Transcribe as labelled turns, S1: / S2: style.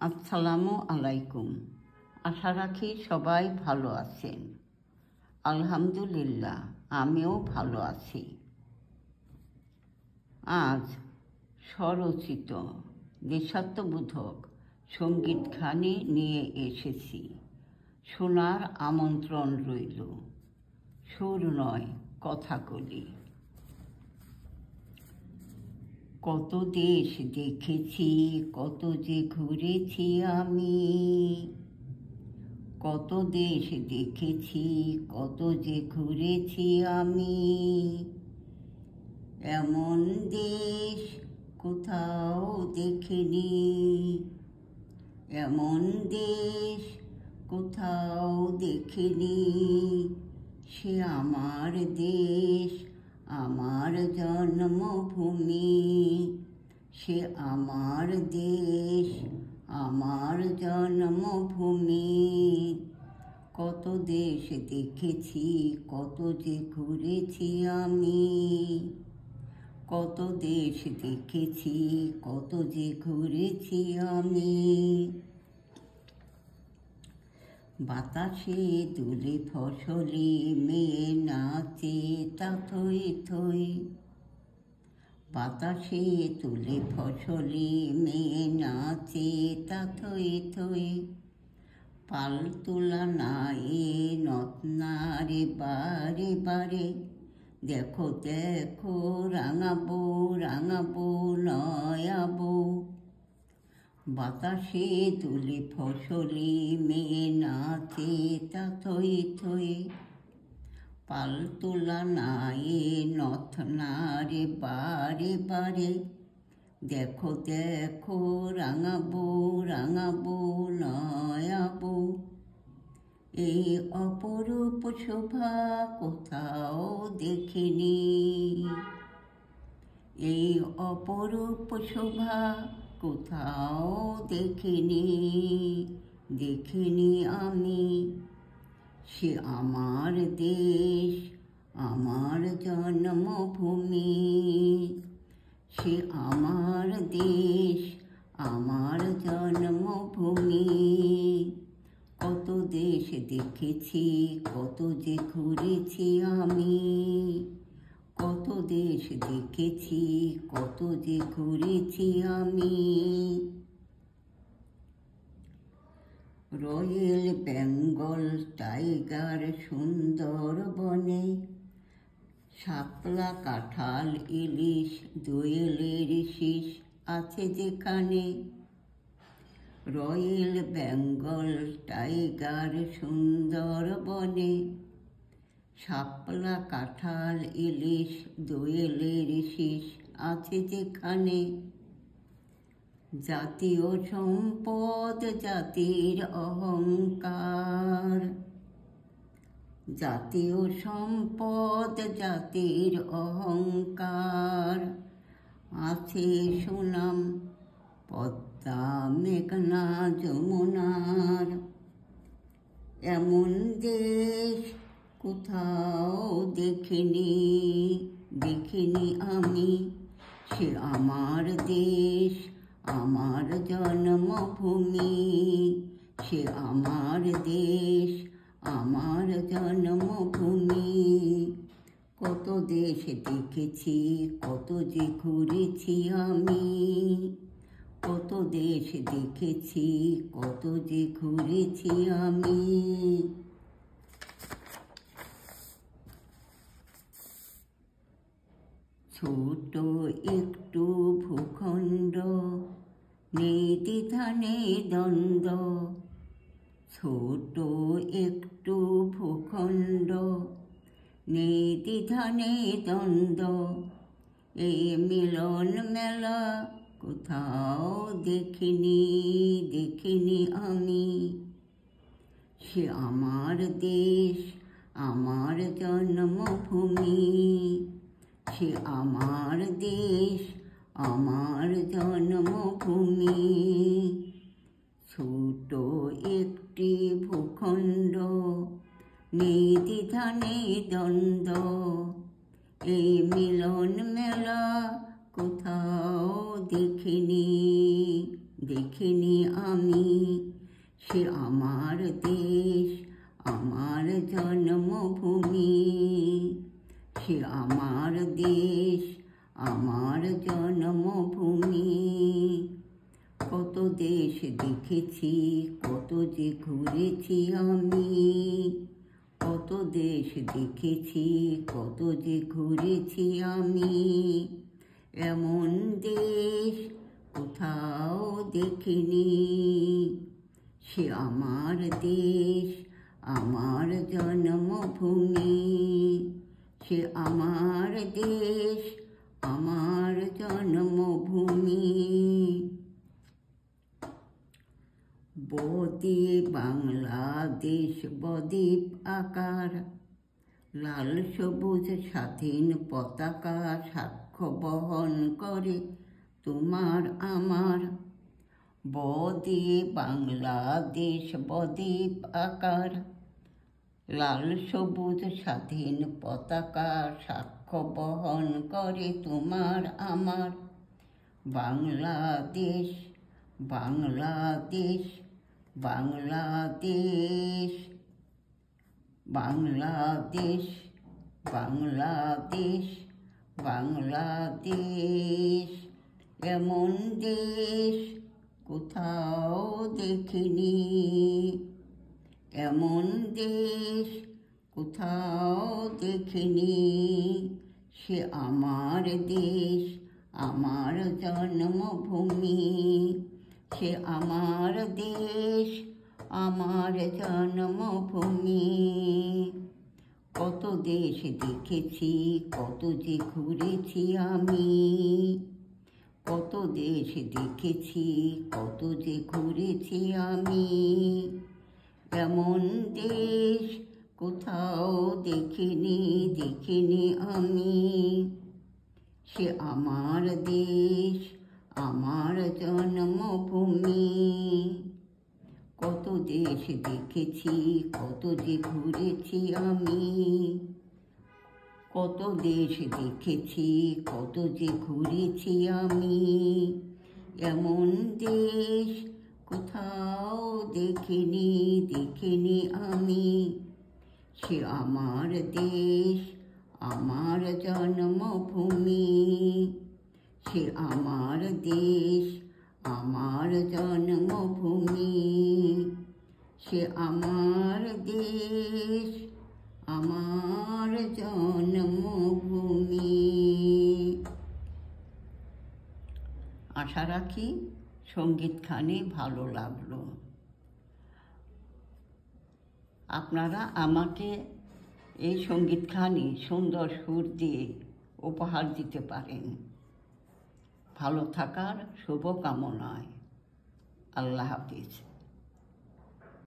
S1: আসসালামু আলাইকুম। আশা রাখি সবাই ভালো আছেন। আলহামদুলিল্লাহ, আমিও ভালো আছি। আজ স্বরচিত দেশাত্মবোধক সঙ্গীতখানি নিয়ে এসেছি। শোনার আমন্ত্রণ রইল। সুর নয়, কথাকলি। কত দেশ দেখেছি, কত যে ঘুরেছি আমি। কত দেশ দেখেছি, কত যে ঘুরেছি আমি। এমন দেশ কোথাও দেখিনি, এমন দেশ কোথাও দেখিনি। সে আমার দেশ, আমার জন্মভূমি। সে আমার দেশ, আমার জন্মভূমি। কত দেশ দেখেছি, কত যে ঘুরেছি আমি। কত দেশ দেখেছি, কত যে ঘুরেছি আমি। বাতাসে দুলে ফসলে মেয়ে নাচে তা থই থই। বাতাসে তুলে ফসলে মেয়ে নাচে তা থই থই। পাল তোলা নায়ে নতনারে বারে বারে। দেখো দেখো রাঙাবো রাঙাবো নয়াবো। বাতাসে তুলে ফসলে মেয়ে নাচে তা থই থই। পাল তোলা নায়ে নথনারে বারে বারে। দেখো দেখো রাঙাবো রাঙাবো নয়াবো। এই অপরূপ শোভা কোথাও দেখিনি। এই অপরূপ শোভা কোথাও দেখিনি, দেখিনি আমি। সে আমার দেশ, আমার জন্মভূমি। সে আমার দেশ, আমার জন্মভূমি। কত দেশ দেখেছি, কত যে ঘুরেছি আমি। কত দেশ দেখেছি, কত যে ঘুরেছি আমি। রয়েল বেঙ্গল টাইগার সুন্দরবনে। শাপলা কাঁঠাল ইলিশ দোয়েলের শীষ আছে যেখানে। রয়েল বেঙ্গল টাইগার সুন্দরবনে। শাপলা কাঁঠাল ইলিশ দোয়েলের শীষ আছে যেখানে। জাতীয় সম্পদ জাতির অহংকার। জাতীয় সম্পদ জাতির অহংকার। আছে সুনাম পদ্মা মেঘনা যমুনার। এমন দেশ কোথাও দেখিনি, দেখিনি আমি। সে আমার দেশ, আমার জন্মভূমি। সে আমার দেশ, আমার জন্মভূমি। কত দেশ দেখেছি, কত যে ঘুরেছি আমি। কত দেশ দেখেছি, কত যে ঘুরেছি আমি। ছোট একটু ভূখণ্ড, নেই দ্বিধা নেই দ্বন্দ্ব। ছোট একটু ভূখণ্ড, নেই দ্বিধা নেই দ্বন্দ্ব। এই মিলন মেলা কোথাও দেখিনি, দেখিনি আমি। সে আমার দেশ, আমার জন্মভূমি। সে আমার দেশ, আমার জন্মভূমি। ছোট একটি ভূখণ্ড, নেই দ্বিধা নেই দ্বন্দ্ব। এই মিলন মেলা কোথাও দেখিনি, দেখিনি আমি। সে আমার দেশ, আমার জন্মভূমি। সে আমার দেশ, আমার জন্মভূমি। কত দেশ দেখেছি, কত যে ঘুরেছি আমি। কত দেশ দেখেছি, কত যে ঘুরেছি আমি। এমন দেশ কোথাও দেখিনি। সে আমার দেশ, আমার জন্মভূমি। সে আমার দেশ, আমার জন্মভূমি। বদ্বীপ বাংলাদেশ বদ্বীপ আকার, লাল সবুজ স্বাধীন পতাকা সাক্ষ্য বহন করে তোমার আমার। বদ্বীপ বাংলাদেশ বদ্বীপ আকার, লাল সবুজ স্বাধীন পতাকা সাক্ষ্য বহন করে তোমার আমার। বাংলাদেশ, বাংলাদেশ, বাংলাদেশ, বাংলাদেশ, বাংলাদেশ, বাংলাদেশ। এমন দেশ কোথাও দেখিনি। এমন দেশ কোথাও দেখিনি। সে আমার দেশ, আমার জন্মভূমি। সে আমার দেশ, আমার জন্মভূমি। কত দেশ দেখেছি, কত যে ঘুরেছি আমি। কত দেশ দেখেছি, কত যে ঘুরেছি আমি। এমন দেশ কোথাও দেখিনি, দেখিনি আমি। সে আমার দেশ, আমার জন্মভূমি। কত দেশ দেখেছি, কত যে ঘুরেছি আমি। কত দেশ দেখেছি, কত যে ঘুরেছি আমি। এমন দেশ কোথাও দেখিনি, দেখিনি আমি। সে আমার দেশ, আমার জন্মভূমি। সে আমার দেশ, আমার জন্মভূমি। সে আমার দেশ, আমার জন্মভূমি। আশা রাখি সঙ্গীতখানি ভালো লাগলো। আপনারা আমাকে এই সঙ্গীতখানি সুন্দর সুর দিয়ে উপহার দিতে পারেন। ভালো থাকার শুভকামনায়। আল্লাহ হাফিজ।